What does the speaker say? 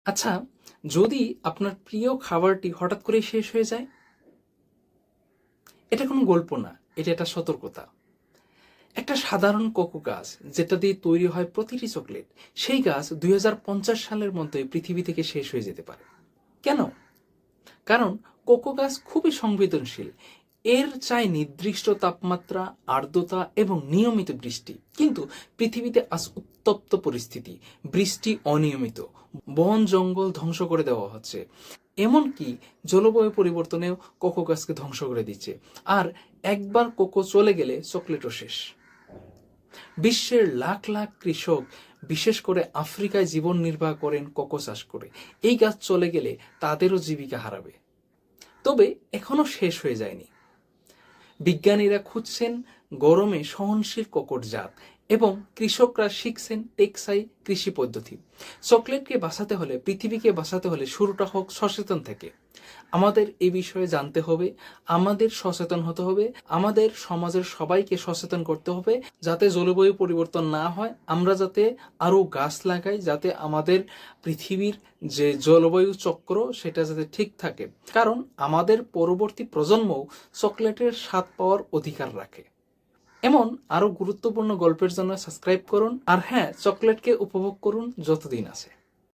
আচ্ছা, যদি আপনার প্রিয় খাবারটি হঠাৎ করে শেষ হয়ে যায়, এটা কোনো গল্প না, এটা একটা সতর্কতা। একটা সাধারণ কোকো গাছ যেটা দিয়ে তৈরি হয় প্রতিটি চকলেট, সেই গাছ 2050 সালের মধ্যে পৃথিবী থেকে শেষ হয়ে যেতে পারে। কেন? কারণ কোকো গাছ খুবই সংবেদনশীল। এর চাই নির্দিষ্ট তাপমাত্রা, আর্দ্রতা এবং নিয়মিত বৃষ্টি। কিন্তু পৃথিবীতে আজ উত্তপ্ত পরিস্থিতি, বৃষ্টি অনিয়মিত, বন জঙ্গল ধ্বংস করে দেওয়া হচ্ছে। এমনকি জলবায়ু পরিবর্তনেও কোকো গাছকে ধ্বংস করে দিচ্ছে। আর একবার কোকো চলে গেলে চকলেটও শেষ। বিশ্বের লাখ লাখ কৃষক, বিশেষ করে আফ্রিকায় জীবন নির্বাহ করেন কোকো চাষ করে। এই গাছ চলে গেলে তাদেরও জীবিকা হারাবে। তবে এখনো শেষ হয়ে যায়নি। বিজ্ঞানীরা খুঁজছেন গরমে সহনশীল কোকোর জাত এবং কৃষকরা শিখছেন টেকসাই কৃষি পদ্ধতি। চকলেটকে বাঁচাতে হলে, পৃথিবীকে বাঁচাতে হলে শুরুটা হোক সচেতন থেকে। আমাদের এই বিষয়ে জানতে হবে, আমাদের সচেতন হতে হবে, আমাদের সমাজের সবাইকে সচেতন করতে হবে যাতে জলবায়ু পরিবর্তন না হয়। আমরা যাতে আরও গাছ লাগাই, যাতে আমাদের পৃথিবীর যে জলবায়ু চক্র সেটা যাতে ঠিক থাকে। কারণ আমাদের পরবর্তী প্রজন্মও চকলেটের স্বাদ পাওয়ার অধিকার রাখে। এমন আরও গুরুত্বপূর্ণ গল্পের জন্য সাবস্ক্রাইব করুন। আর হ্যাঁ, চকলেটকে উপভোগ করুন যতদিন আছে।